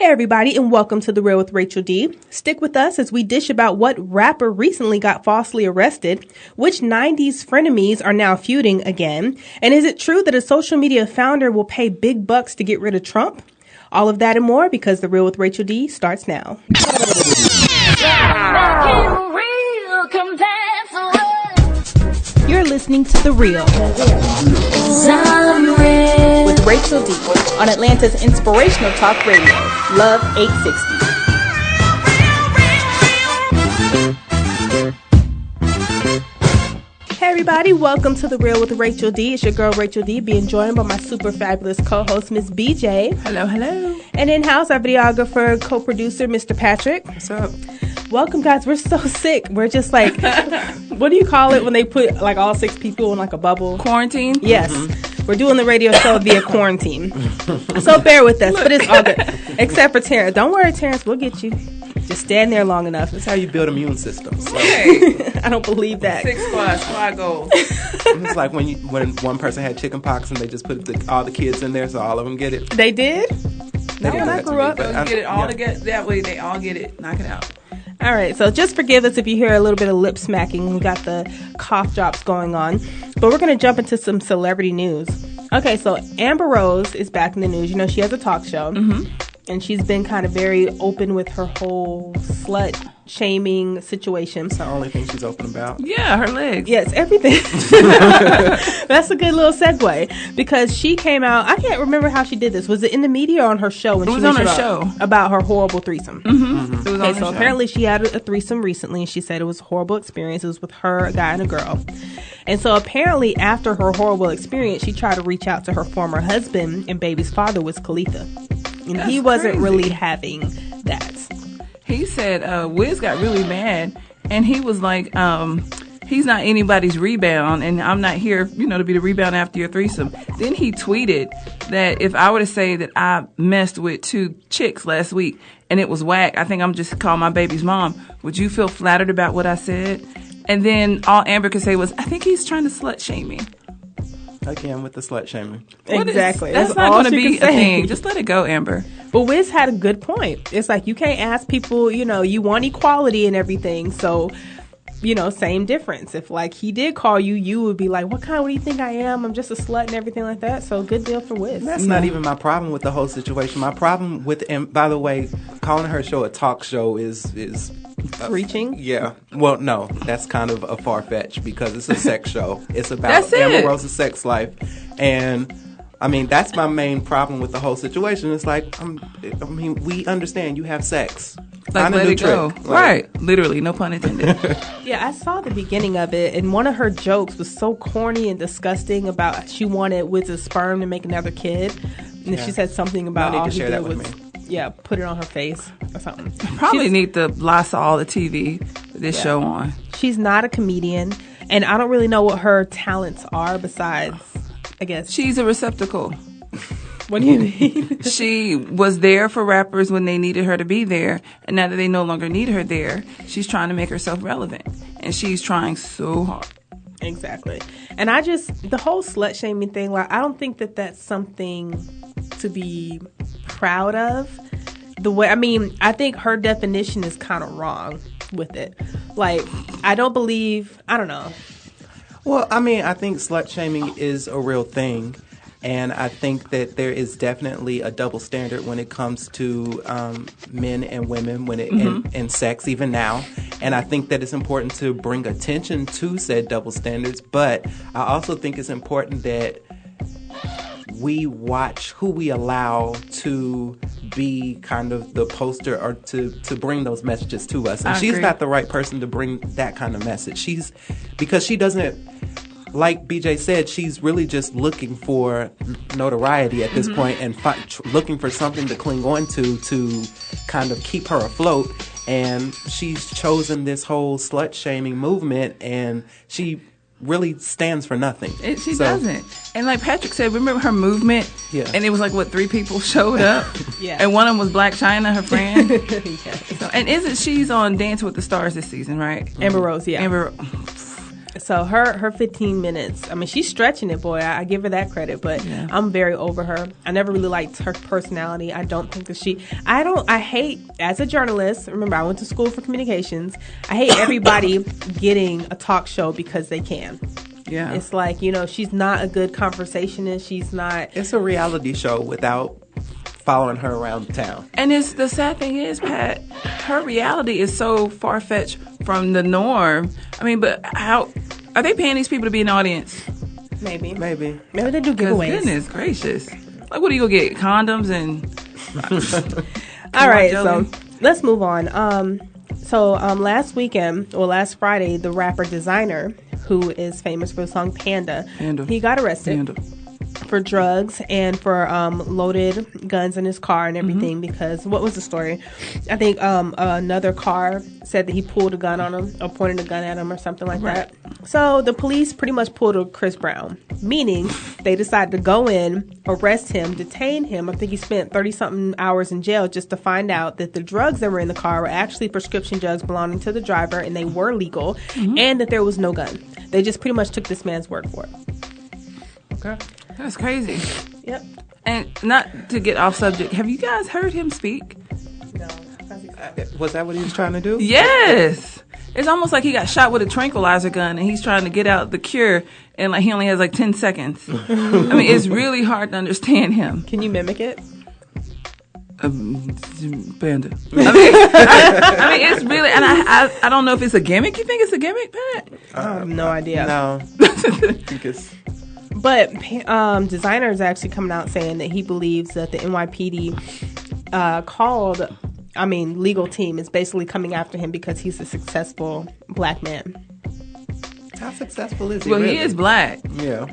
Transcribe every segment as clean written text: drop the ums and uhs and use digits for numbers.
Hey everybody, and welcome to The Real with Rachel D. Stick with us as we dish about what rapper recently got falsely arrested, which 90s frenemies are now feuding again, and is it true that a social media founder will pay big bucks to get rid of Trump? All of that and more, because The Real with Rachel D starts now. You're listening to The Real with Rachel D on Atlanta's inspirational talk radio, Love 860. Hey everybody, welcome to The Real with Rachel D. It's your girl Rachel D, being joined by my super fabulous co-host, Miss BJ. Hello, hello. And in-house, our videographer, co-producer, Mr. Patrick. What's up? Welcome, guys. We're so sick. We're just like, what do you call it when they put like all 6 people in like a bubble? Quarantine? Yes. Mm-hmm. We're doing the radio show via quarantine. So bear with us, but it's all good. Except for Terrence. Don't worry, Terrence. We'll get you. Just stand there long enough. That's how you build immune systems. So. Okay. I don't believe that. 6 squad goals. It's like when one person had chicken pox and they just put all the kids in there so all of them get it. They did? They When I grew up. Get it all together. That way they all get it. Knock it out. All right, so just forgive us if you hear a little bit of lip smacking. We got the cough drops going on. But we're going to jump into some celebrity news. Okay, so Amber Rose is back in the news. You know, she has a talk show. Mm-hmm. And she's been kind of very open with her whole slut-shaming situation. It's the only thing she's open about. Yeah, her legs. Yes, everything. That's a good little segue. Because she came out, I can't remember how she did this. Was it in the media or on her show? When it was on her show. About her horrible threesome. Mm-hmm. Mm-hmm. It was on her show. Apparently she had a threesome recently, and she said it was a horrible experience. It was with her, a guy, and a girl. And so apparently after her horrible experience, she tried to reach out to her former husband, and baby's father was Khalifa. And That's he wasn't crazy. really having that. He said Wiz got really mad, and he was like, he's not anybody's rebound, and I'm not here, to be the rebound after your threesome. Then he tweeted that if I were to say that I messed with 2 chicks last week and it was whack, I think I'm just calling my baby's mom. Would you feel flattered about what I said? And then all Amber could say was, I think he's trying to slut shame me. Again, with the slut shaming. Exactly. That's not going to be a thing. Just let it go, Amber. But Wiz had a good point. It's like you can't ask people, you want equality and everything. So, same difference. If like he did call you, you would be like, what do you think I am? I'm just a slut and everything like that. So good deal for Wiz. That's not even my problem with the whole situation. My problem with, and by the way, calling her show a talk show is reaching? Yeah. Well, no, that's kind of a far-fetched because it's a sex show. It's about Amber Rose's sex life. And, that's my main problem with the whole situation. It's like, we understand you have sex. Like, let it go. Right. Literally, no pun intended. Yeah, I saw the beginning of it, and one of her jokes was so corny and disgusting about she wanted Wiz's sperm to make another kid. And she said something about all he did was... Yeah, put it on her face or something. Probably need to Lysol the TV this show on. She's not a comedian, and I don't really know what her talents are besides, I guess. She's a receptacle. What do you mean? She was there for rappers when they needed her to be there, and now that they no longer need her there, she's trying to make herself relevant, and she's trying so hard. Exactly. And the whole slut-shaming thing, like, I don't think that that's something to be proud of. I think her definition is kind of wrong with it. Like, I don't know. Well, I think slut-shaming is a real thing. And I think that there is definitely a double standard when it comes to men and women in sex, even now. And I think that it's important to bring attention to said double standards. But I also think it's important that we watch who we allow to be kind of the poster or to bring those messages to us. And she's not the right person to bring that kind of message. Because she doesn't... Like BJ said, she's really just looking for notoriety at this point and looking for something to cling on to kind of keep her afloat. And she's chosen this whole slut-shaming movement, and she really stands for nothing. She doesn't. And like Patrick said, remember her movement? Yeah. And it was like, 3 people showed up? Yeah. And one of them was Black China, her friend? Yeah. And she's on Dance with the Stars this season, right? Amber Rose, yeah. Amber. So her 15 minutes, I mean, she's stretching it, boy. I give her that credit, but I'm very over her. I never really liked her personality. I don't think that I hate, as a journalist, remember, I went to school for communications. I hate everybody getting a talk show because they can. Yeah. It's like, she's not a good conversationist. She's not. It's a reality show without following her around town. And the sad thing is, Pat, her reality is so far-fetched from the norm. I mean, but how are they paying these people to be in the audience? Maybe Maybe they do giveaways. Goodness gracious. Like, what are you going to get? Condoms and... All right, so let's move on. So last Friday, the rapper Designer, who is famous for the song Panda. He got arrested for drugs and for loaded guns in his car and everything because, what was the story? I think another car said that he pulled a gun on him or pointed a gun at him or something like that. So the police pretty much pulled a Chris Brown, meaning they decided to go in, arrest him, detain him. I think he spent 30-something hours in jail just to find out that the drugs that were in the car were actually prescription drugs belonging to the driver and they were legal and that there was no gun. They just pretty much took this man's word for it. Okay. That's crazy. Yep. And not to get off subject, have you guys heard him speak? No. Was that what he was trying to do? Yes. It's almost like he got shot with a tranquilizer gun and he's trying to get out the cure and like he only has like 10 seconds. I mean, it's really hard to understand him. Can you mimic it? Panda. I mean, it's really, and I don't know if it's a gimmick. You think it's a gimmick, Pat? I have no idea. No. Because... But Designer is actually coming out saying that he believes that the NYPD legal team is basically coming after him because he's a successful black man. How successful is he? Well, really? he is black. Yeah.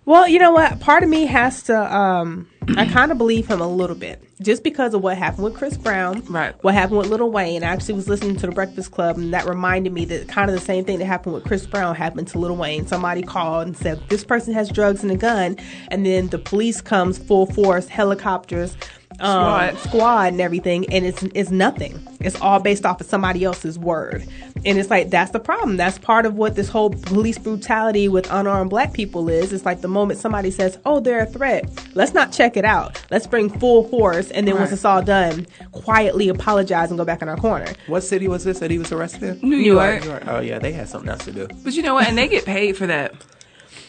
Well, you know what? Part of me has to, I kind of believe him a little bit. Just because of what happened with Chris Brown. Right. What happened with Lil Wayne. I actually was listening to The Breakfast Club, and that reminded me that kind of the same thing that happened with Chris Brown happened to Lil Wayne. Somebody called and said, this person has drugs and a gun. And then the police comes full force, helicopters, squad and everything, and it's nothing. It's all based off of somebody else's word. And it's like, that's the problem. That's part of what this whole police brutality with unarmed black people is. It's like the moment somebody says, oh, they're a threat, let's not check it out. Let's bring full force, and then once it's all done, quietly apologize and go back in our corner. What city was this that he was arrested in? New York. Oh, yeah, they had something else to do. But you know what? And they get paid for that.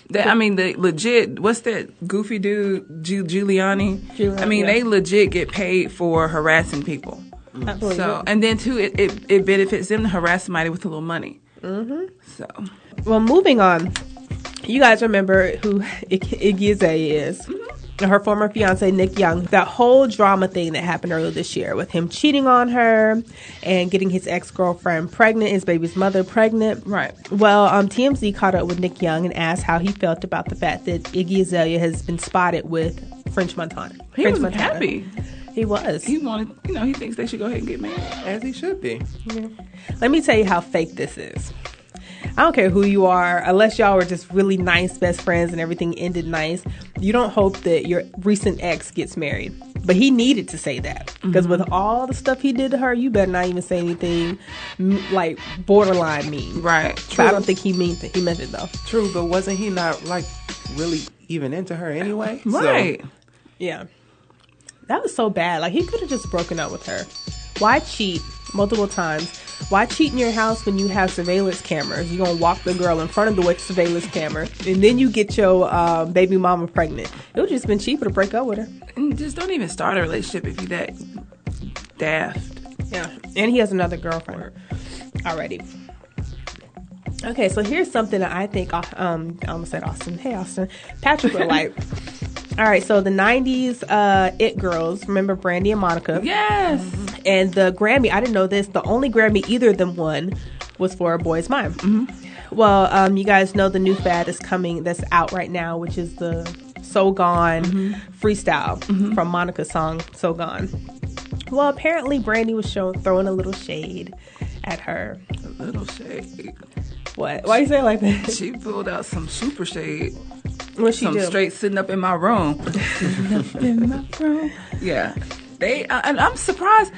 The legit, what's that goofy dude, Giuliani? I mean, they legit get paid for harassing people. So, and then too, it benefits them to harass somebody with a little money. So, well, moving on, you guys remember who Iggy Azalea is? Her former fiance Nick Young. That whole drama thing that happened earlier this year with him cheating on her and getting his ex-girlfriend pregnant, his baby's mother pregnant. Right. Well, TMZ caught up with Nick Young and asked how he felt about the fact that Iggy Azalea has been spotted with French Montana. He was happy. He was. He wanted, he thinks they should go ahead and get married. As he should be. Yeah. Let me tell you how fake this is. I don't care who you are, unless y'all were just really nice best friends and everything ended nice. You don't hope that your recent ex gets married. But he needed to say that. Because with all the stuff he did to her, you better not even say anything like borderline mean. Right. So I don't think he meant it though. True, but wasn't he not like really even into her anyway? Right. So. Yeah. That was so bad. Like, he could have just broken up with her. Why cheat multiple times? Why cheat in your house when you have surveillance cameras? You're going to walk the girl in front of the surveillance camera, and then you get your baby mama pregnant. It would just been cheaper to break up with her. And just don't even start a relationship if you're that daft. Yeah. And he has another girlfriend already. Okay, so here's something that I think, I almost said Austin. Hey, Austin. Patrick would like. All right, so the 90s It Girls, remember Brandy and Monica? Yes. And the Grammy, I didn't know this, the only Grammy either of them won was for A Boy's Mind. Well, you guys know the new fad is coming, that's out right now, which is the So Gone freestyle from Monica's song, So Gone. Well, apparently Brandy was throwing a little shade at her. A little shade. What? Why you say it like that? She pulled out some super shade. What she Some do? straight sitting up in my room. Sitting up in my room. Yeah. I'm surprised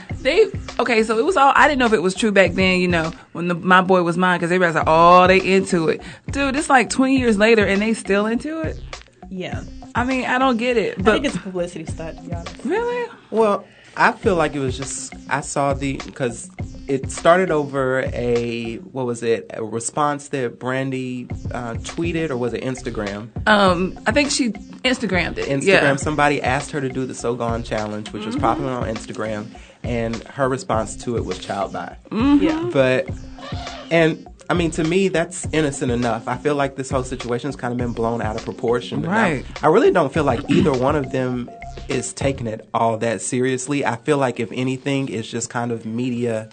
okay, so it was all, I didn't know if it was true back then, when My Boy Was Mine, because everybody's like, oh, they into it. Dude, it's like 20 years later and they still into it? Yeah. I mean, I don't get it. But I think it's a publicity stunt, to be honest. Really? Well, I feel like it was just, I saw because it started over a response that Brandy tweeted, or was it Instagram? I think she Instagrammed it. Instagram, yeah. Somebody asked her to do the So Gone challenge, which was popular on Instagram, and her response to it was child by. Yeah. I mean, to me, that's innocent enough. I feel like this whole situation's kind of been blown out of proportion. Right. Now, I really don't feel like either one of them is taking it all that seriously. I feel like, if anything, it's just kind of media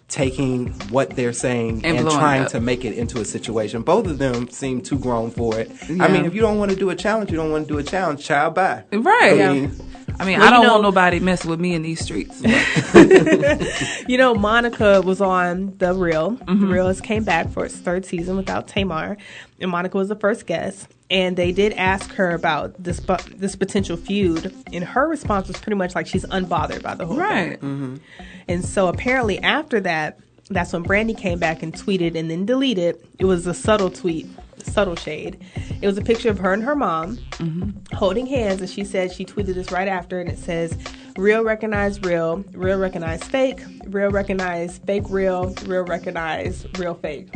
taking what they're saying and trying to make it into a situation. Both of them seem too grown for it. Yeah. I mean, if you don't want to do a challenge, you don't want to do a challenge. Child by. Right. I don't want nobody messing with me in these streets. Monica was on The Real. The Real has came back for its third season without Tamar, and Monica was the first guest. And they did ask her about this potential feud, and her response was pretty much like she's unbothered by the whole thing. Right. Mm-hmm. And so apparently after that, that's when Brandy came back and tweeted and then deleted. It was a subtle tweet, subtle shade. It was a picture of her and her mom holding hands, and she said, she tweeted this right after, and it says, real recognize real recognize fake, real recognize fake real recognize real fake.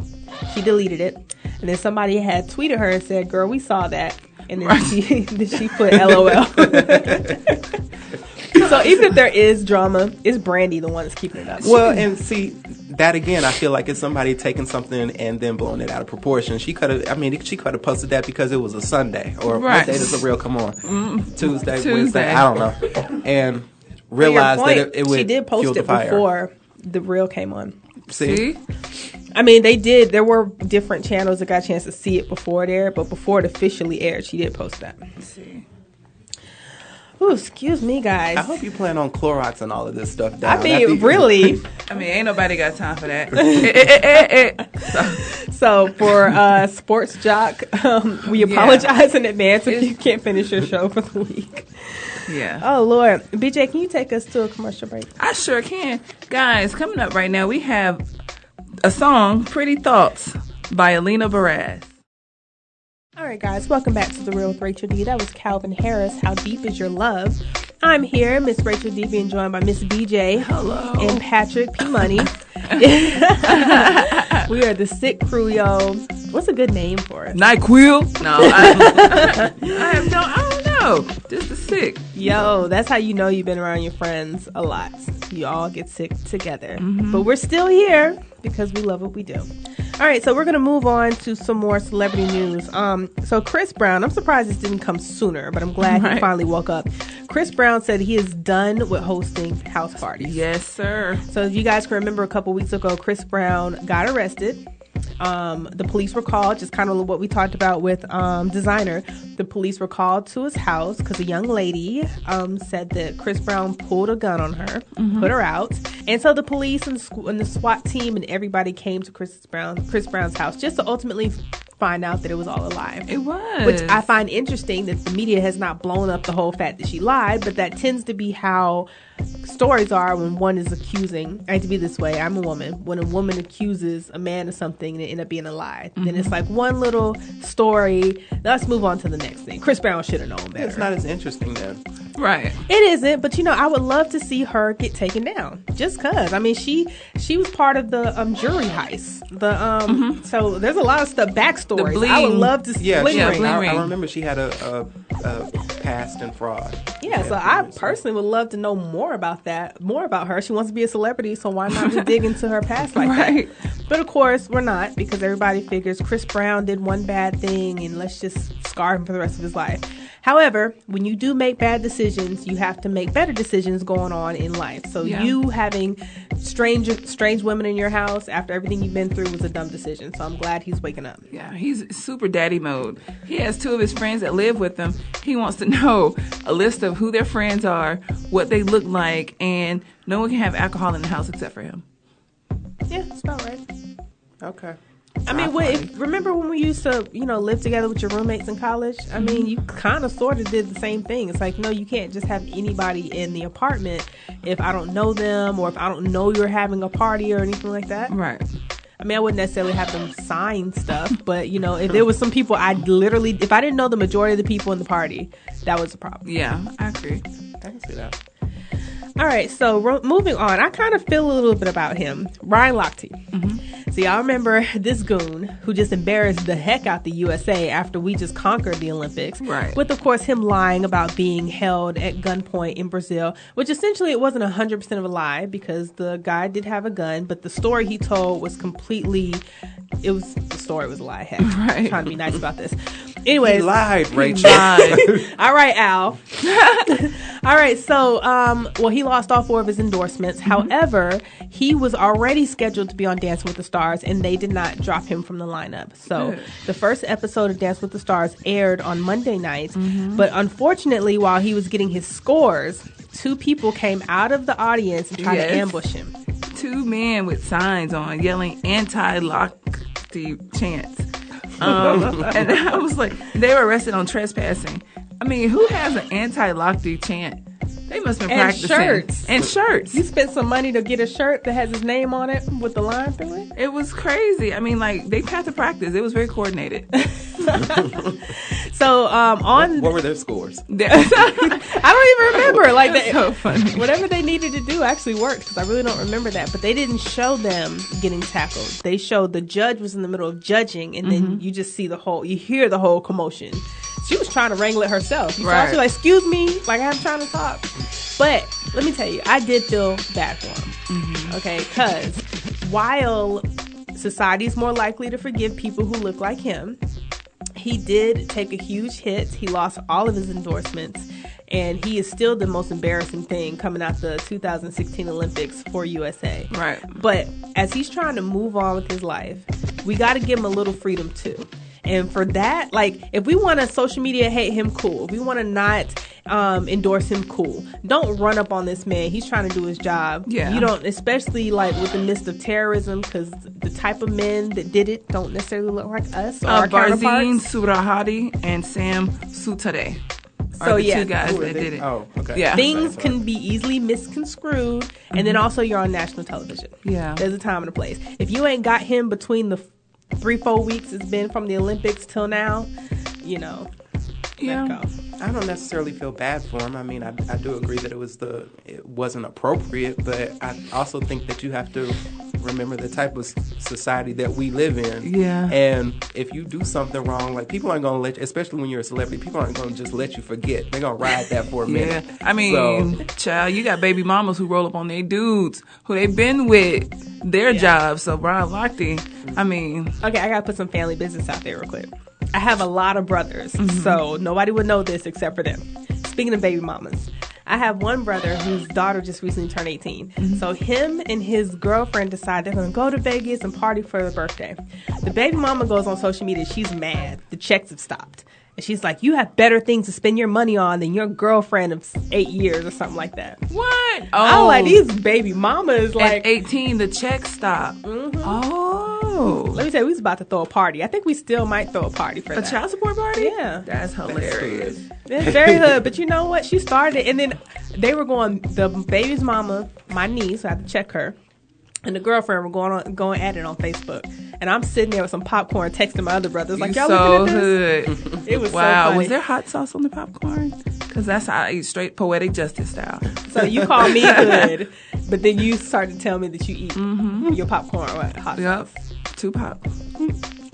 She deleted it, and then somebody had tweeted her and said, girl, we saw that, and then she put LOL. So even if there is drama, it's Brandy the one that's keeping it up. Well, and see, that again, I feel like it's somebody taking something and then blowing it out of proportion. She could have posted that because it was a Sunday, or what day does The Real come on? Tuesday, Wednesday, I don't know. And realized that it would she did post fuel the it fire. before The Real came on. See? I mean, they did. There were different channels that got a chance to see it before it aired, but before it officially aired, she did post that. See. Ooh, excuse me, guys. I hope you plan on Clorox and all of this stuff down. I mean, really. I mean, ain't nobody got time for that. So for Sports Jock, we apologize in advance if you can't finish your show for the week. Yeah. Oh, Lord. BJ, can you take us to a commercial break? I sure can. Guys, coming up right now, we have a song, Pretty Thoughts, by Alina Baraz. All right, guys, welcome back to The Real with Rachel D. That was Calvin Harris, How Deep Is Your Love? I'm here, Miss Rachel D, being joined by Miss BJ. Hello. And Patrick P. Money. We are the Sick Crew, yo. What's a good name for it? NyQuil? No, I don't know. Just the sick. Yo, that's how you know you've been around your friends a lot. You all get sick together. But we're still here because we love what we do. All right, so we're going to move on to some more celebrity news. So Chris Brown, I'm surprised this didn't come sooner, but I'm glad he finally woke up. Chris Brown said he is done with hosting house parties. Yes, sir. So if you guys can remember, a couple weeks ago, Chris Brown got arrested. The police were called, just kind of what we talked about with Designer. The police were called to his house because a young lady said that Chris Brown pulled a gun on her, put her out. And so the police and the SWAT team and everybody came to Chris Brown's house just to ultimately find out that it was all a lie. It was. Which I find interesting that the media has not blown up the whole fact that she lied, but that tends to be how stories are when one is accusing. I hate to be this way, I'm a woman. When a woman accuses a man of something and it ends up being a lie, then it's like one little story. Let's move on to the next thing. Chris Brown should have known better. It's not as interesting then. Right. It isn't, but I would love to see her get taken down. Just cause. I mean, she was part of the jury heist. So there's a lot of stuff, backstories. I would love to see. Yeah, Bling Ring. I remember she had a past in fraud. Yeah, so I personally would love to know more about that, more about her. She wants to be a celebrity, so why not we dig into her past like that? But of course, we're not, because everybody figures Chris Brown did one bad thing and let's just scar him for the rest of his life. However, when you do make bad decisions, you have to make better decisions going on in life. So you having strange women in your house after everything you've been through was a dumb decision. So I'm glad he's waking up. Yeah, he's super daddy mode. He has two of his friends that live with him. He wants to know a list of who their friends are, what they look like, and no one can have alcohol in the house except for him. Yeah, that's about right. Okay. I mean, remember when we used to, live together with your roommates in college? I mean, you kind of sort of did the same thing. It's like, no, you can't just have anybody in the apartment if I don't know them or if I don't know you're having a party or anything like that. Right. I mean, I wouldn't necessarily have them sign stuff, but, if there was some people if I didn't know the majority of the people in the party, that was a problem. Yeah, I agree. I can see that. All right, so moving on, I kind of feel a little bit about him. Ryan Lochte. Mm-hmm. So y'all remember this goon who just embarrassed the heck out the USA after we just conquered the Olympics. Right. With, of course, him lying about being held at gunpoint in Brazil, which essentially it wasn't 100% of a lie because the guy did have a gun, but the story he told was the story was a lie. Heck, right. I'm trying to be nice about this. Anyways. He lied, Rachel. All right, Al. All right, so, he lost all 4 of his endorsements. Mm-hmm. However, he was already scheduled to be on Dancing with the Stars, and they did not drop him from the lineup. So the first episode of Dance with the Stars aired on Monday night, but unfortunately, while he was getting his scores, 2 people came out of the audience and tried to ambush him. 2 men with signs on yelling anti-Lochte chants. And I was like, they were arrested on trespassing. I mean, who has an anti-Lochte chant? They must have been practicing. And shirts. You spent some money to get a shirt that has his name on it with the line through it? It was crazy. I mean, they had to practice. It was very coordinated. So, what were their scores? I don't even remember. That's so funny. Whatever they needed to do actually worked because I really don't remember that. But they didn't show them getting tackled. They showed the judge was in the middle of judging, and then you just see you hear the whole commotion. She was trying to wrangle it herself. You saw she was like, excuse me, like I'm trying to talk. But let me tell you, I did feel bad for him. Okay, because while society is more likely to forgive people who look like him, he did take a huge hit. He lost all of his endorsements, and he is still the most embarrassing thing coming out the 2016 Olympics for USA. Right. But as he's trying to move on with his life, we got to give him a little freedom too. And for that, if we want to social media hate him, cool. If we want to not endorse him, cool. Don't run up on this man. He's trying to do his job. Yeah. You don't, especially with the midst of terrorism, because the type of men that did it don't necessarily look like us or our Barzin counterparts. Surahadi and Sam Sutare. So are the 2 guys that did it. Oh, okay. Yeah. Things can be easily misconstrued, and then also you're on national television. Yeah. There's a time and a place. If you ain't got him between the 3-4 weeks it's been from the Olympics till now, let go. I don't necessarily feel bad for him. I mean, I do agree that it wasn't appropriate, but I also think that you have to remember the type of society that we live in. Yeah. And if you do something wrong, people aren't going to let you, especially when you're a celebrity, people aren't going to just let you forget. They're going to ride that for a minute. Yeah. I mean, child, you got baby mamas who roll up on their dudes who they've been with their jobs. So Ryan Lochte, I mean. Okay, I got to put some family business out there real quick. I have a lot of brothers, so nobody would know this except for them. Speaking of baby mamas, I have one brother whose daughter just recently turned 18. So him and his girlfriend decide they're going to go to Vegas and party for her birthday. The baby mama goes on social media. She's mad. The checks have stopped. And she's like, you have better things to spend your money on than your girlfriend of 8 years or something like that. What? Oh. I was like, these baby mamas, At 18, the check stopped. Oh. Let me tell you, we was about to throw a party. I think we still might throw a party for that. A child support party? Yeah. That's hilarious. It's very hood. But you know what? She started it. And then they were going, the baby's mama, my niece, I had to check her, and the girlfriend were going at it on Facebook. And I'm sitting there with some popcorn texting my other brothers. Like, y'all so looking at this? hood. It was wow. so funny. Was there hot sauce on the popcorn? Because that's how I eat, straight poetic justice style. So you call me hood, but then you started to tell me that you eat your popcorn with hot sauce. Yep. 2 pop.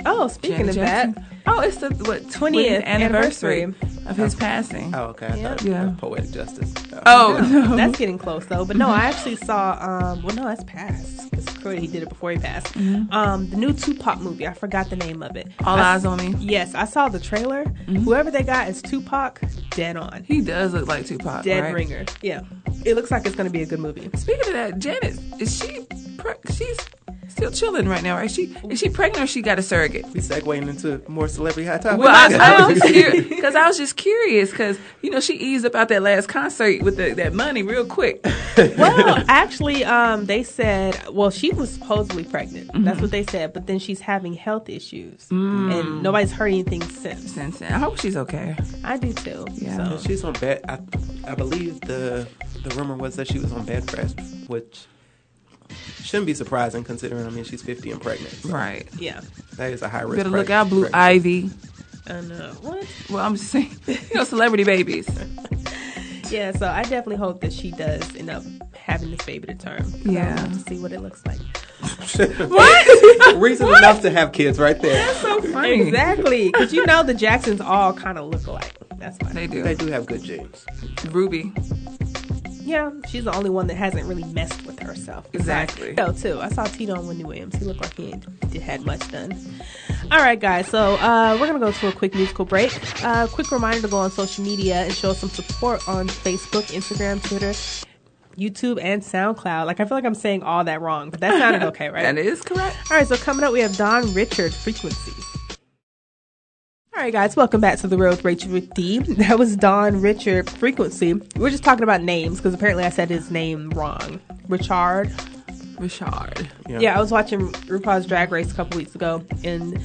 Oh, speaking of that. Oh, it's the 20th anniversary of his passing. Oh, okay. I thought it was poetic justice. No. That's getting close though. But no, I actually saw. No, that's past. It's clear he did it before he passed. The new Tupac movie. I forgot the name of it. All Eyes on Me. Yes, I saw the trailer. Whoever they got is Tupac. Dead on. He does look like Tupac. Dead right? ringer. Yeah, it looks like it's going to be a good movie. Speaking of that, Janet, is she she's still chilling right now, right? Is she pregnant or she got a surrogate? We segueing into more celebrity hot topics. Well, I was just curious because she eased up out that last concert with that money real quick. Well, actually, they said, she was supposedly pregnant. Mm-hmm. That's what they said. But then she's having health issues, and nobody's heard anything since. I hope she's okay. I do too. Yeah, so. She's on bed. I believe the rumor was that she was on bed rest, which shouldn't be surprising considering, she's 50 and pregnant. So right. Yeah. That is a high risk. Better look out, Blue Ivy. What? Well, I'm just saying, celebrity babies. Yeah, so I definitely hope that she does end up having this baby to term. Yeah. I want to see what it looks like. What? Reason enough to have kids right there. That's so funny. Exactly. Because the Jacksons all kind of look alike. That's why. They do. They do have good genes. Ruby. Yeah, she's the only one that hasn't really messed with herself. Exactly. Too. I saw Tito and Wendy Williams. He looked like he had much done. All right, guys. So we're going to go to a quick musical break. Quick reminder to go on social media and show some support on Facebook, Instagram, Twitter, YouTube, and SoundCloud. I feel like I'm saying all that wrong, but that sounded okay, right? That is correct. All right, so coming up, we have Don Richard, Frequency. All right, guys, welcome back to The Road with Rachel with D. That was Don Richard, Frequency. We're just talking about names because apparently I said his name wrong. Richard. Yeah, I was watching RuPaul's Drag Race a couple weeks ago, and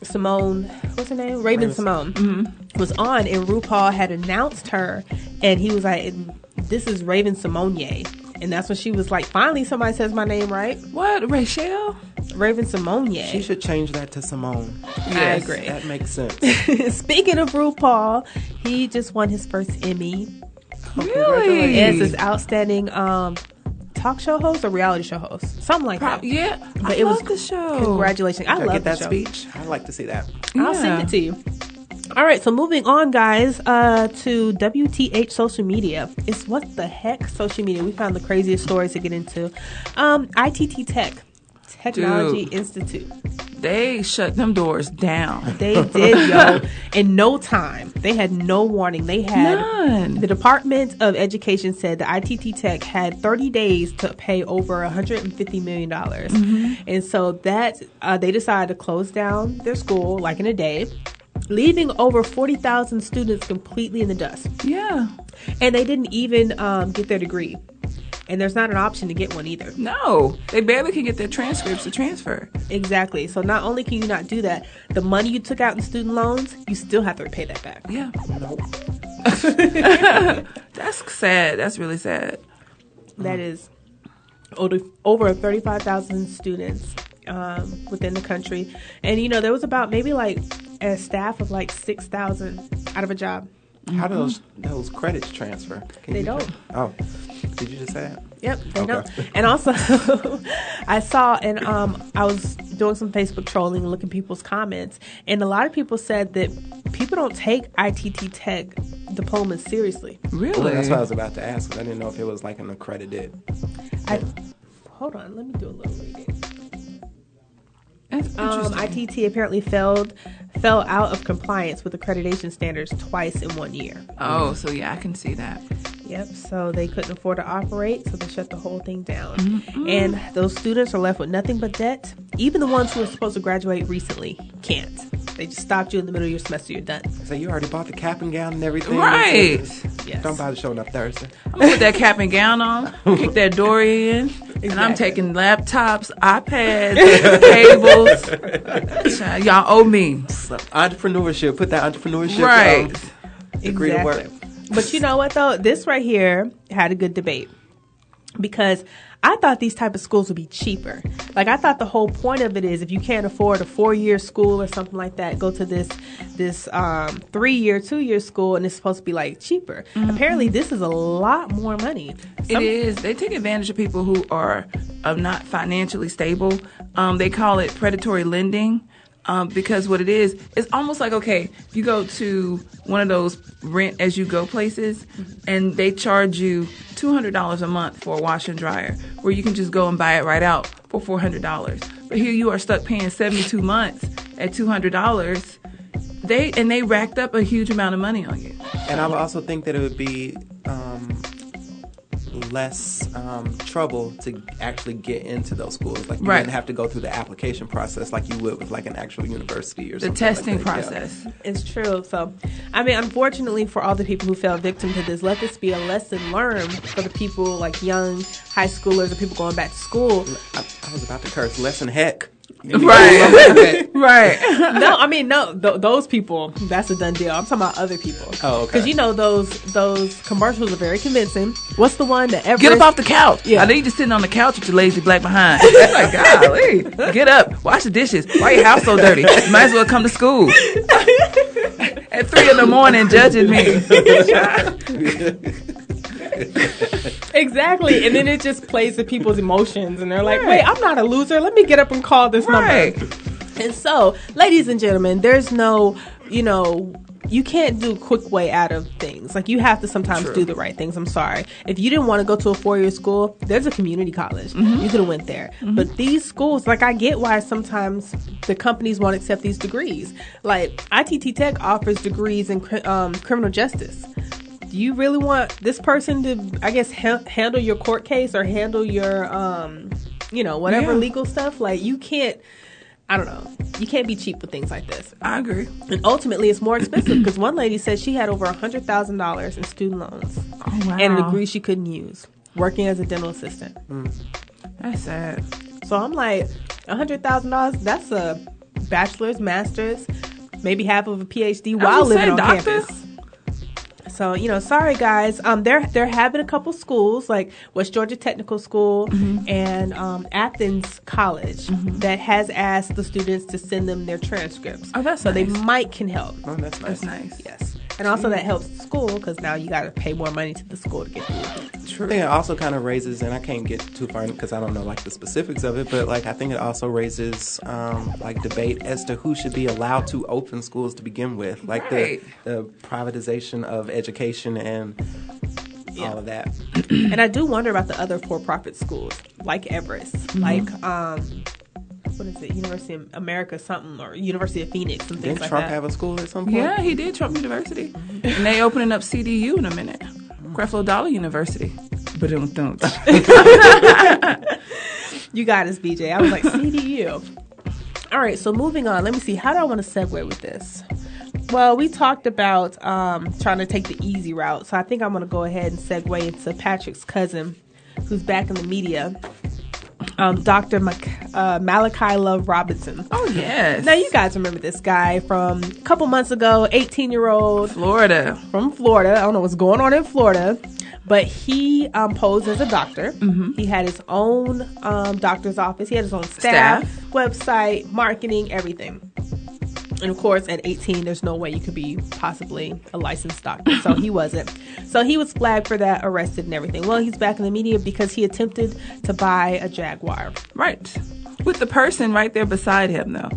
Simone, what's her name? Raven Simone was on, and RuPaul had announced her, and he was like, "This is Raven Simone." And that's when she was like, finally somebody says my name right. What? Rachel? Raven Simone. She should change that to Simone. Yes, I agree. That makes sense. Speaking of RuPaul, he just won his first Emmy. Really? As his outstanding talk show host or reality show host. Something like that. Yeah. But I love the show. Congratulations. I love get that the show. speech. I'd like to see that. I'll send it to you. All right, so moving on, guys, to WTH social media. It's what the heck social media. We found the craziest stories to get into. ITT Technology Institute. They shut them doors down. They did, yo. In no time. They had no warning. They had none. The Department of Education said the ITT Tech had 30 days to pay over $150 million. And so that they decided to close down their school like in a day, leaving over 40,000 students completely in the dust. Yeah. And they didn't even get their degree. And there's not an option to get one either. No. They barely can get their transcripts to transfer. Exactly. So not only can you not do that, the money you took out in student loans, you still have to repay that back. Yeah. That's sad. That's really sad. That is over 35,000 students within the country. And, there was about maybe like a staff of like 6,000 out of a job. How do those credits transfer? They don't. Oh, did you just say that? Yep, they don't. And also, I saw, and I was doing some Facebook trolling and looking at people's comments, and a lot of people said that people don't take ITT Tech diplomas seriously. Really? Well, that's what I was about to ask. I didn't know if it was like an accredited. Hold on, let me do a little reading. That's interesting. ITT apparently fell out of compliance with accreditation standards twice in 1 year. Oh, so yeah, I can see that. Yep, so they couldn't afford to operate, so they shut the whole thing down. And those students are left with nothing but debt. Even the ones who were supposed to graduate recently can't. They just stopped you in the middle of your semester, you're done. So you already bought the cap and gown and everything? Right. Yes. Don't bother showing up Thursday. I'm going to put that cap and gown on, kick that door in, and I'm taking laptops, iPads, cables. Y'all owe me. Entrepreneurship. Put that entrepreneurship right. Agree to work. But you know what, though? This right here had a good debate. Because I thought these type of schools would be cheaper. Like, I thought the whole point of it is if you can't afford a 4-year school or something like that, go to this 3-year, 2-year school, and it's supposed to be, like, cheaper. Apparently, this is a lot more money. It is. They take advantage of people who are not financially stable. They call it predatory lending. Because what it is, it's almost like, okay, you go to one of those rent-as-you-go places, and they charge you $200 a month for a wash and dryer, where you can just go and buy it right out for $400. But here you are stuck paying 72 months at $200. They racked up a huge amount of money on you. And I would also think that it would be less trouble to actually get into those schools. Like you Right. didn't have to go through the application process like you would with like an actual university or The something. testing like that. process. Yeah. It's true. So, I mean, unfortunately for all the people who fell victim to this, let this be a lesson learned for the people like young high schoolers or people going back to school. I was about to curse. Lesson heck. Right. Right. No, I mean, no, those people, that's a done deal. I'm talking about other people. Oh, okay. Because, you know, those commercials are very convincing. What's the one that Everest? Get up off the couch. Yeah. I need you sitting on the couch with your lazy black behind. Like, golly. Get up. Wash the dishes. Why your house so dirty? You might as well come to school. At 3 a.m, judging me. Exactly. And then it just plays to people's emotions. And they're like, Right. wait, I'm not a loser. Let me get up and call this Right. number. And so, ladies and gentlemen, there's no, you know, you can't do a quick way out of things. Like, you have to sometimes do the right things. I'm sorry. If you didn't want to go to a 4-year school, there's a community college. You could have went there. But these schools, like, I get why sometimes the companies won't accept these degrees. Like, ITT Tech offers degrees in criminal justice. Do you really want this person to, I guess, handle your court case or handle your, you know, whatever Yeah. legal stuff? Like, you can't, I don't know. You can't be cheap with things like this. I agree. And ultimately, it's more expensive because one lady said she had over $100,000 in student loans Oh, wow. and a degree she couldn't use, working as a dental assistant. That's sad. So I'm like, $100,000, that's a bachelor's, master's, maybe half of a PhD while would say living on doctor. campus. So, you know, sorry guys. There have been a couple schools like West Georgia Technical School and Athens College that has asked the students to send them their transcripts. Oh, that's so nice. they might can help. Oh, that's nice. That's nice. Yes, and also that helps the school because now you got to pay more money to the school to get through. I think it also kind of raises, and I can't get too far because I don't know like the specifics of it, but like I think it also raises like debate as to who should be allowed to open schools to begin with, like Right. the privatization of education and all of that. And I do wonder about the other for-profit schools like Everest, like what is it, University of America something or University of Phoenix and things Didn't like Trump that. have a school at some point? Yeah, he did. Trump University. And they opening up CDU in a minute. Creflo Dollar University. But don't. You got us, BJ. I was like, CDU. All right, so moving on. Let me see. How do I want to segue with this? Well, we talked about trying to take the easy route. So I think I'm going to go ahead and segue into Patrick's cousin, who's back in the media, Dr. Malachi Love Robinson. Oh, yes. Now, you guys remember this guy from a couple months ago, 18-year-old Florida. from Florida. I don't know what's going on in Florida, but he posed as a doctor. He had his own doctor's office. He had his own staff, website, marketing, everything. And of course, at 18, there's no way you could be possibly a licensed doctor. So he wasn't. So he was flagged for that, arrested and everything. Well, he's back in the media because he attempted to buy a Jaguar. Right. With the person right there beside him, though.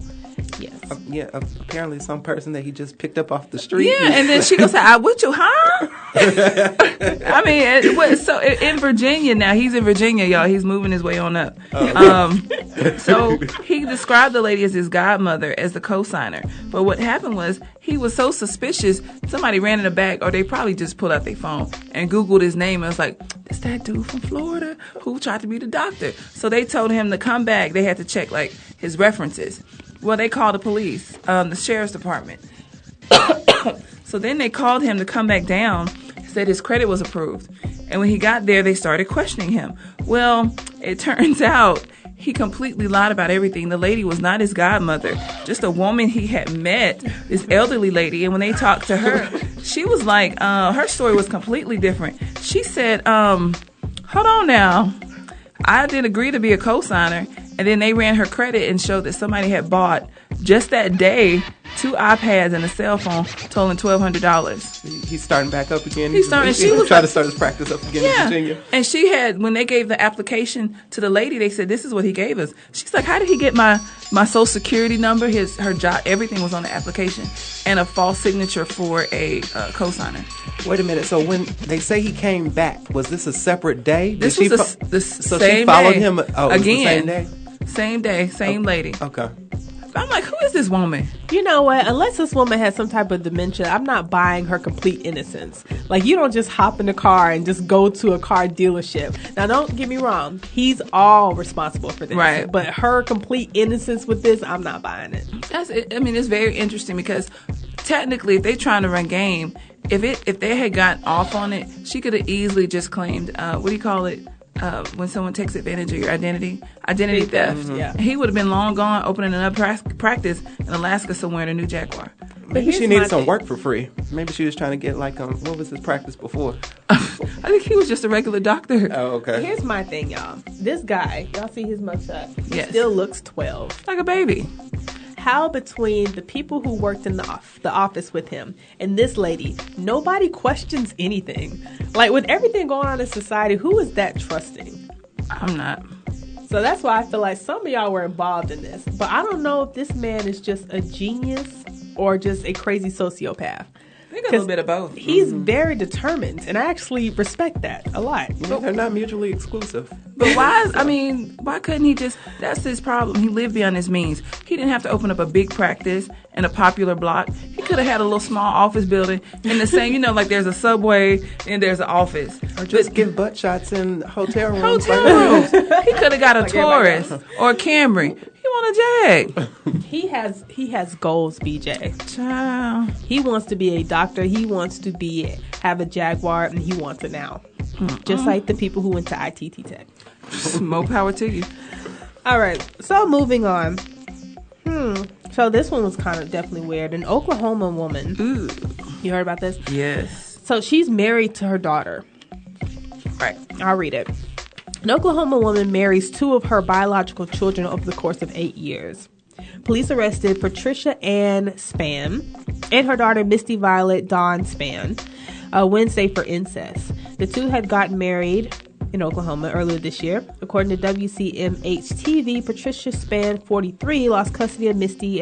Yes. Yeah, apparently some person that he just picked up off the street. Yeah, and then she goes, "I with you, huh?" I mean, so in Virginia now, he's in Virginia, y'all. He's moving his way on up. So he described the lady as his godmother, as the co-signer. But what happened was he was so suspicious, somebody ran in the back, or they probably just pulled out their phone and Googled his name and was like, "This that dude from Florida who tried to be the doctor." So they told him to come back. They had to check like his references. Well, they called the police, the sheriff's department. So then they called him to come back down, said his credit was approved. And when he got there, they started questioning him. Well, it turns out he completely lied about everything. The lady was not his godmother, just a woman he had met, this elderly lady. And when they talked to her, she was like, her story was completely different. She said, hold on now. I did agree to be a co-signer. And then they ran her credit and showed that somebody had bought just that day 2 iPads and a cell phone, totaling $1,200. He's starting back up again. He's starting. She was trying to start his practice up again in Virginia. And she had, when they gave the application to the lady, they said, "This is what he gave us." She's like, "How did he get my social security number, her job, everything was on the application, and a false signature for a co-signer." Wait a minute. So when they say he came back, was this a separate day? This Did was the so same she followed day. him. Oh, it was the again. same day. Same day, same lady. Okay. I'm like, who is this woman? You know what? Unless this woman has some type of dementia, I'm not buying her complete innocence. Like, you don't just hop in the car and just go to a car dealership. Now, don't get me wrong. He's all responsible for this. Right. But her complete innocence with this, I'm not buying it. That's it. I mean, it's very interesting because technically, if they're trying to run game, if they had gotten off on it, she could have easily just claimed, what do you call it? When someone takes advantage of your identity theft. Yeah. He would have been long gone opening another practice in Alaska somewhere in a new Jaguar. Maybe she here's needed my some thing. work for free. Maybe she was trying to get like what was his practice before? I think he was just a regular doctor. Oh, okay. Here's my thing, y'all. This guy, y'all see his mugshot? He Yes. still looks 12. Like a baby. How between the people who worked in the office with him and this lady, nobody questions anything. Like, with everything going on in society, who is that trusting? I'm not. So that's why I feel like some of y'all were involved in this. But I don't know if this man is just a genius or just a crazy sociopath. I think a little bit of both. He's very determined, and I actually respect that a lot. Yeah, they're not mutually exclusive. But why couldn't he just, that's his problem. He lived beyond his means. He didn't have to open up a big practice in a popular block. He could have had a little small office building in the same, like there's a Subway and there's an office. Or just give butt shots in hotel rooms. Hotel rooms. He could have got a Taurus or a Camry. He want a Jag. He has goals, BJ. Child. He wants to be a doctor. He wants to have a Jaguar, and he wants it now. Just like the people who went to ITT Tech. More power to you. All right, so moving on. So this one was kind of definitely weird. An Oklahoma woman. Ooh. You heard about this? Yes. So she's married to her daughter. Right. I'll read it. An Oklahoma woman marries two of her biological children over the course of 8 years. Police arrested Patricia Ann Spann and her daughter Misty Violet Dawn Spann Wednesday for incest. The two had gotten married in Oklahoma earlier this year. According to WCMH TV, Patricia Spann, 43, lost custody of Misty,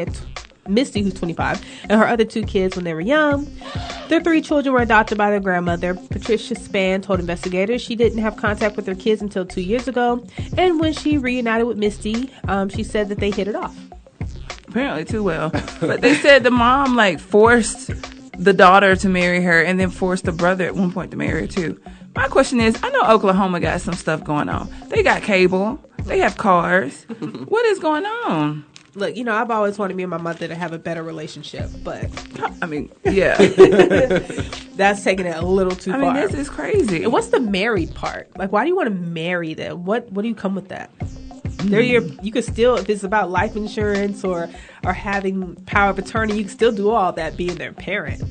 who's 25, and her other two kids when they were young. Their three children were adopted by their grandmother. Patricia Spann told investigators she didn't have contact with her kids until 2 years ago, and when she reunited with Misty, she said that they hit it off. Apparently too well. But they said the mom forced the daughter to marry her and then forced the brother at one point to marry her too. My question is, I know Oklahoma got some stuff going on. They got cable. They have cars. What is going on? Look, I've always wanted me and my mother to have a better relationship, but I mean, yeah. that's taking it a little too far. I mean, this is crazy. And what's the married part? Like, why do you want to marry them? What do you come with that? You could still, if it's about life insurance or having power of attorney, you can still do all that being their parent.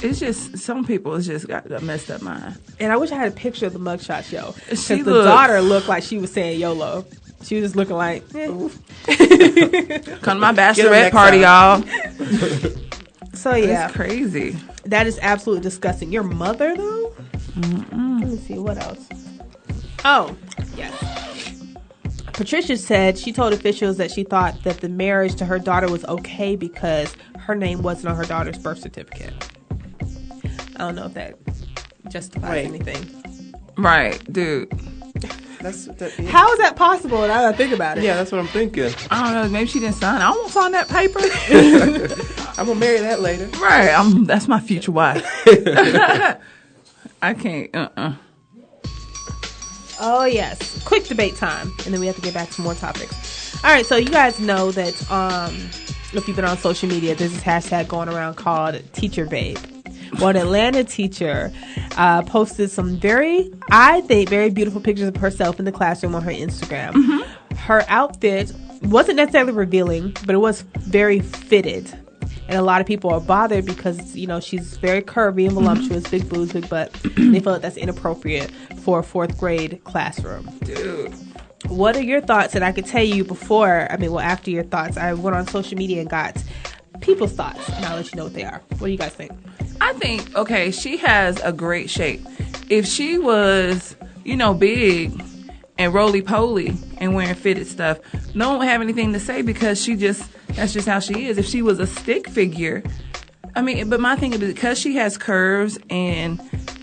It's just, some people, it's just got a messed up mind. And I wish I had a picture of the mugshot, yo. Because She the daughter looked like she was saying YOLO. She was just looking like, Come to my Get 'em bachelorette next party, time. y'all. So yeah, It's crazy. that is absolutely disgusting. Your mother, though? Let me see, what else? Oh, yes. Patricia said she told officials that she thought that the marriage to her daughter was okay because her name wasn't on her daughter's birth certificate. I don't know if that justifies anything. Right, dude. Yeah. How is that possible? And I gotta think about it. Yeah, that's what I'm thinking. I don't know. Maybe she didn't sign. I won't sign that paper. I'm gonna marry that later. Right. That's my future wife. I can't. Oh, yes. Quick debate time. And then we have to get back to more topics. All right. So you guys know that if you've been on social media, there's this hashtag going around called Teacher Babe. Well, an Atlanta teacher posted some very beautiful pictures of herself in the classroom on her Instagram. Mm-hmm. Her outfit wasn't necessarily revealing, but it was very fitted. And a lot of people are bothered because, she's very curvy and voluptuous, big boobs, big butt. And they feel like that's inappropriate for a 4th grade classroom. Dude. What are your thoughts? And I could tell you after your thoughts, I went on social media and got people's thoughts. And I'll let you know what they are. What do you guys think? I think, okay, she has a great shape. If she was, big and roly-poly and wearing fitted stuff, no one would have anything to say because that's just how she is. If she was a stick figure, but my thing is because she has curves and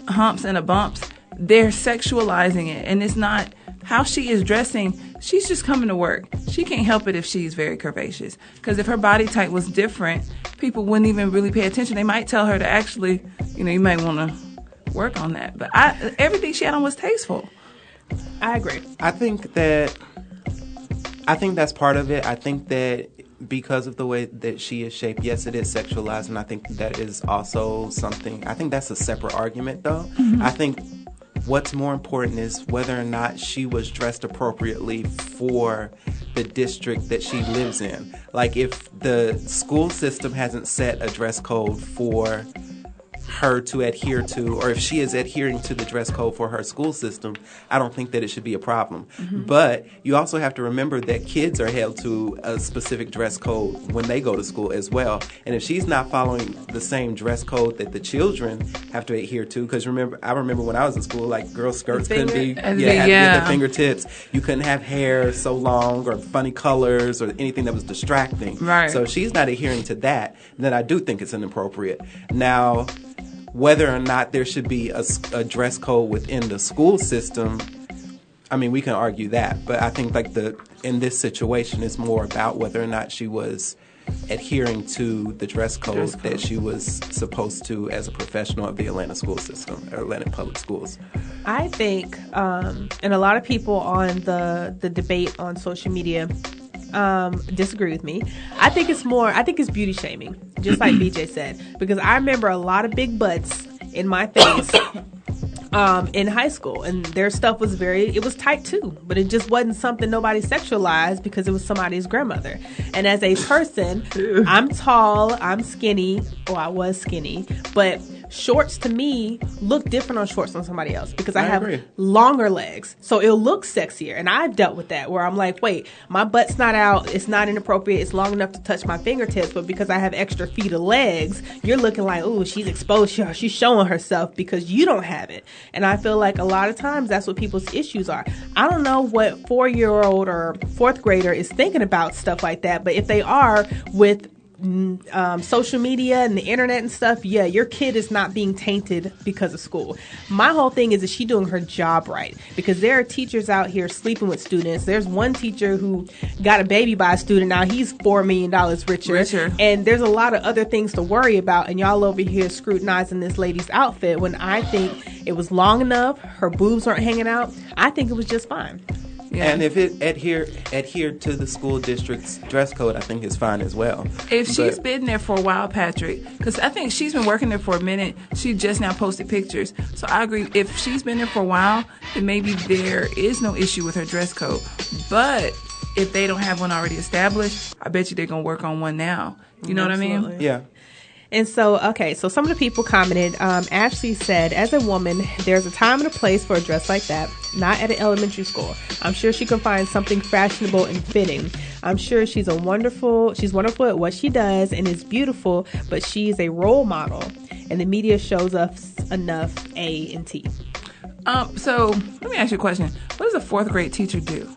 humps and bumps, they're sexualizing it. And how she is dressing, she's just coming to work. She can't help it if she's very curvaceous. Because if her body type was different, people wouldn't even really pay attention. They might tell her to actually, you might want to work on that. But everything she had on was tasteful. I agree. I think that's part of it. I think that because of the way that she is shaped, yes, it is sexualized, and I think that is also something. I think that's a separate argument, though. Mm-hmm. I think what's more important is whether or not she was dressed appropriately for the district that she lives in. Like, if the school system hasn't set a dress code for her to adhere to, or if she is adhering to the dress code for her school system, I don't think that it should be a problem. Mm-hmm. But you also have to remember that kids are held to a specific dress code when they go to school as well. And if she's not following the same dress code that the children have to adhere to, because I remember when I was in school, like, girl skirts couldn't be at their fingertips. You couldn't have hair so long or funny colors or anything that was distracting. Right. So if she's not adhering to that, then I do think it's inappropriate. Now, whether or not there should be a dress code within the school system, I mean, we can argue that. But I think in this situation, it's more about whether or not she was adhering to the dress code that she was supposed to as a professional of the Atlanta school system, or Atlanta public schools. I think, and a lot of people on the debate on social media disagree with me. I think it's beauty shaming, just like BJ said, because I remember a lot of big butts in my face in high school, and their stuff was it was tight too, but it just wasn't something nobody sexualized because it was somebody's grandmother. And as a person, I'm tall, I'm skinny, or I was skinny, but shorts to me look different on shorts on somebody else because I have longer legs. So it'll look sexier. And I've dealt with that where I'm like, wait, my butt's not out. It's not inappropriate. It's long enough to touch my fingertips. But because I have extra feet of legs, you're looking like, oh, she's exposed. She's showing herself because you don't have it. And I feel like a lot of times that's what people's issues are. I don't know what 4-year-old or 4th grader is thinking about stuff like that. But if they are with social media and the internet and stuff, yeah, your kid is not being tainted because of school. My whole thing is she doing her job right? Because there are teachers out here sleeping with students. There's one teacher who got a baby by a student. Now he's $4 million richer. And there's a lot of other things to worry about. And y'all over here scrutinizing this lady's outfit when I think it was long enough. Her boobs weren't hanging out. I think it was just fine. Yeah. And if it adhered to the school district's dress code, I think it's fine as well. If she's been there for a while, Patrick, because I think she's been working there for a minute. She just now posted pictures. So I agree. If she's been there for a while, then maybe there is no issue with her dress code. But if they don't have one already established, I bet you they're going to work on one now. You know Absolutely. what I mean? Yeah. And so, so some of the people commented, Ashley said, as a woman, there's a time and a place for a dress like that, not at an elementary school. I'm sure she can find something fashionable and fitting. I'm sure she's wonderful at what she does and is beautiful, but she is a role model, and the media shows us enough A and T. So let me ask you a question. What does a 4th grade teacher do?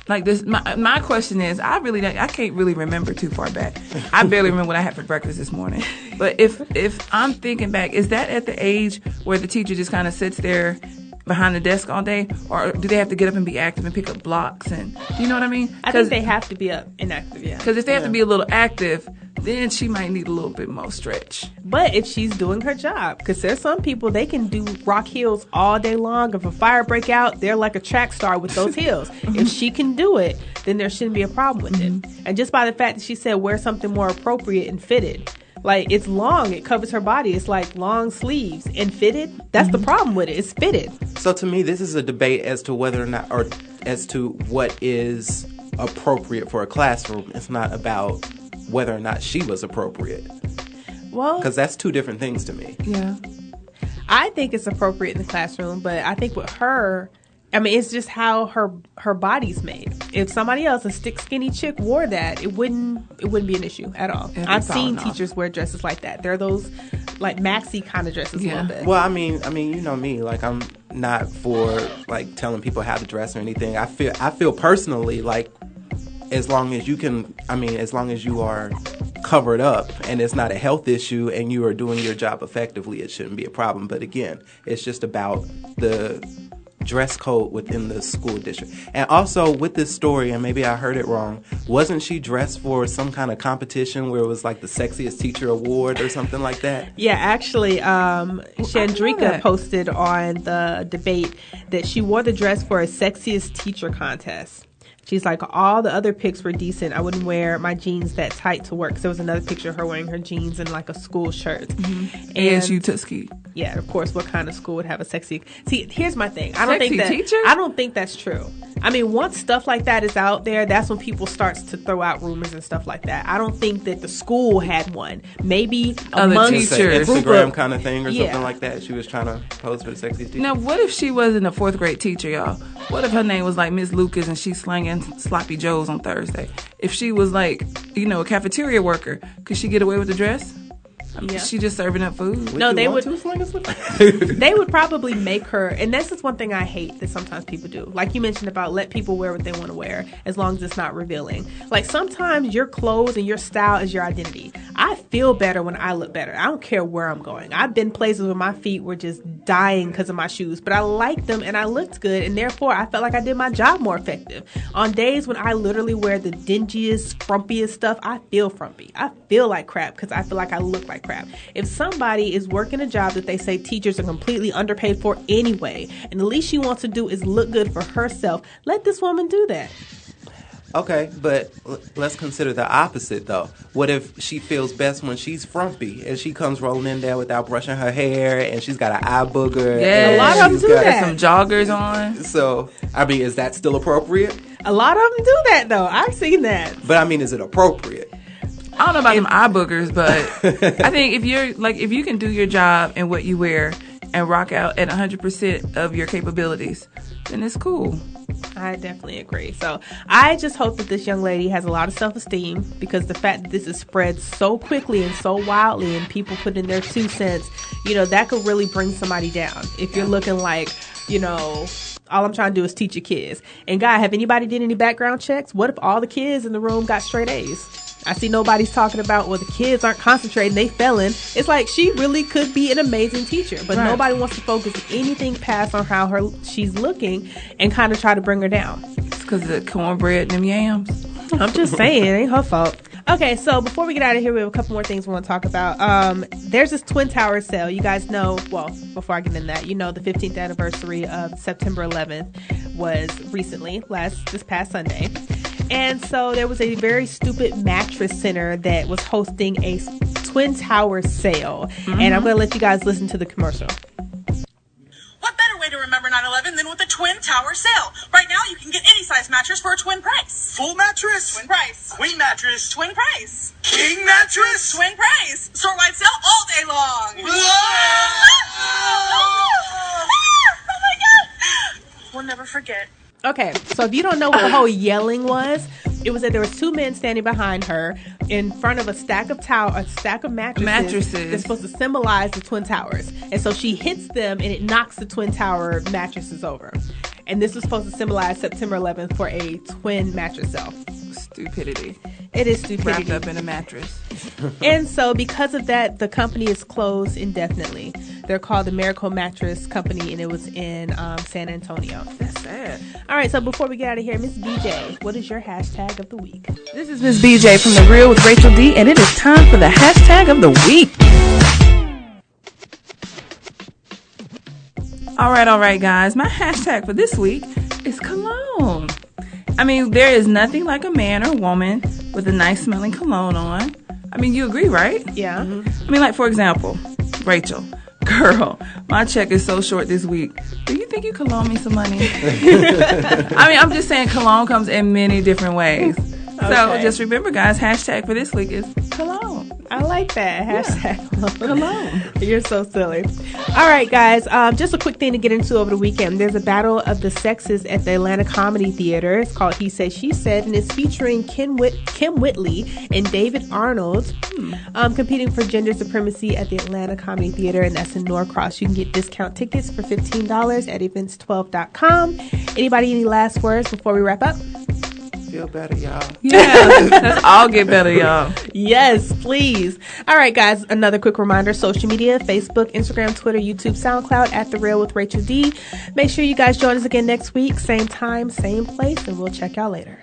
Like this, my question is, I can't really remember too far back. I barely remember what I had for breakfast this morning. But if I'm thinking back, is that at the age where the teacher just kind of sits there behind the desk all day, or do they have to get up and be active and pick up blocks? And you know what I mean? I think they have to be up and active. Yeah. Because if they have to be a little active, then she might need a little bit more stretch. But if she's doing her job, because there's some people, they can do rock heels all day long. If a fire break out, they're like a track star with those heels. If she can do it, then there shouldn't be a problem with it. And just by the fact that she said wear something more appropriate and fitted, like it's long, it covers her body. It's like long sleeves and fitted. That's the problem with it. It's fitted. So to me, this is a debate as to whether or not, or as to what is appropriate for a classroom. It's not about whether or not she was appropriate. Well, because that's two different things to me. Yeah. I think it's appropriate in the classroom, but I think with her, I mean, it's just how her body's made. If somebody else, a skinny chick, wore that, it wouldn't be an issue at all. I've seen teachers wear dresses like that. They're those like maxi kind of dresses a little bit. Well, I mean, you know me. Like, I'm not for like telling people how to dress or anything. I feel personally like as long as you are covered up and it's not a health issue and you are doing your job effectively, it shouldn't be a problem. But again, it's just about the dress code within the school district. And also with this story, and maybe I heard it wrong, wasn't she dressed for some kind of competition where it was like the sexiest teacher award or something like that? Yeah, actually, Chandrika posted on the debate that she wore the dress for a sexiest teacher contest. She's like, all the other pics were decent. I wouldn't wear my jeans that tight to work. So there was another picture of her wearing her jeans and like a school shirt. Mm-hmm. And ASU Tuskegee. Yeah, of course. What kind of school would have a sexy? See, here's my thing. I don't think that's true. I mean, once stuff like that is out there, that's when people starts to throw out rumors and stuff like that. I don't think that the school had one. Maybe among teachers, Instagram kind of thing or something like that. She was trying to pose for the sexiest teacher. Now, what if she wasn't a fourth grade teacher, y'all? What if her name was like Miss Lucas and she's slanging sloppy joes on Thursday? If she was like, a cafeteria worker, could she get away with the dress? She just serving up food. No, they would. They would probably make her, and this is one thing I hate that sometimes people do. Like you mentioned about let people wear what they want to wear as long as it's not revealing. Like sometimes your clothes and your style is your identity. I feel better when I look better. I don't care where I'm going. I've been places where my feet were just dying because of my shoes, but I liked them and I looked good, and therefore I felt like I did my job more effective. On days when I literally wear the dingiest, frumpiest stuff, I feel frumpy. I feel like crap because I feel like I look like crap. If somebody is working a job that they say teachers are completely underpaid for anyway, and the least she wants to do is look good for herself, let this woman do that. Okay, but let's consider the opposite, though. What if she feels best when she's frumpy and she comes rolling in there without brushing her hair and she's got an eye booger? Yeah, a lot of them do that. Some joggers on. So, I mean, is that still appropriate? A lot of them do that, though. I've seen that. But, I mean, is it appropriate? I don't know about them eye boogers, but I think if you can do your job and what you wear and rock out at 100% of your capabilities, then it's cool. I definitely agree. So I just hope that this young lady has a lot of self-esteem, because the fact that this is spread so quickly and so wildly and people put in their 2 cents, that could really bring somebody down. If you're looking like, all I'm trying to do is teach your kids. And God, have anybody did any background checks? What if all the kids in the room got straight A's? I see nobody's talking about, well, the kids aren't concentrating, they failing. It's like she really could be an amazing teacher, but nobody wants to focus anything past on how she's looking and kind of try to bring her down. It's because of the cornbread and them yams. I'm just saying, it ain't her fault. Okay, so before we get out of here, we have a couple more things we want to talk about. There's this Twin Towers sale. You guys know, well, before I get into that, the 15th anniversary of September 11th was recently, this past Sunday. And so there was a very stupid mattress center that was hosting a Twin Towers sale. Mm-hmm. And I'm going to let you guys listen to the commercial. What better way to remember 9/11 than with a Twin Tower sale? Right now, you can get any size mattress for a twin price. Full mattress? Twin price. Queen mattress? Twin price. King mattress? Twin price. Store-wide sale all day long. Whoa! Oh my God! We'll never forget. Okay, so if you don't know what the whole yelling was, it was that there was 2 men standing behind her in front of a stack of mattresses that's supposed to symbolize the Twin Towers. And so she hits them and it knocks the Twin Tower mattresses over. And this was supposed to symbolize September 11th for a twin mattress sale. Stupidity. It is stupidity. Wrapped up in a mattress. And so because of that, the company is closed indefinitely. They're called the Miracle Mattress Company, and it was in San Antonio. That's sad. All right, so before we get out of here, Miss BJ, what is your hashtag of the week? This is Miss BJ from The Real with Rachel D, and it is time for the hashtag of the week. All right, guys. My hashtag for this week is cologne. I mean, there is nothing like a man or woman with a nice smelling cologne on. I mean, you agree, right? Yeah. Mm-hmm. I mean, like, for example, Rachel. Girl, my check is so short this week. Do you think you could loan me some money? I mean, I'm just saying cologne comes in many different ways. Okay. So just remember, guys, hashtag for this week is cologne. I like that. Hashtag cologne. You're so silly. All right, guys. Just a quick thing to get into over the weekend. There's a battle of the sexes at the Atlanta Comedy Theater. It's called He Said, She Said, and it's featuring Kim Whitley and David Arnold competing for gender supremacy at the Atlanta Comedy Theater, and that's in Norcross. You can get discount tickets for $15 at events12.com. Anybody, any last words before we wrap up? feel better, y'all. Yeah, let's all get better, y'all. Yes, please. All right, guys. Another quick reminder: social media: Facebook, Instagram, Twitter, YouTube, SoundCloud at The Real with Rachel D. Make sure you guys join us again next week, same time, same place, and we'll check y'all later.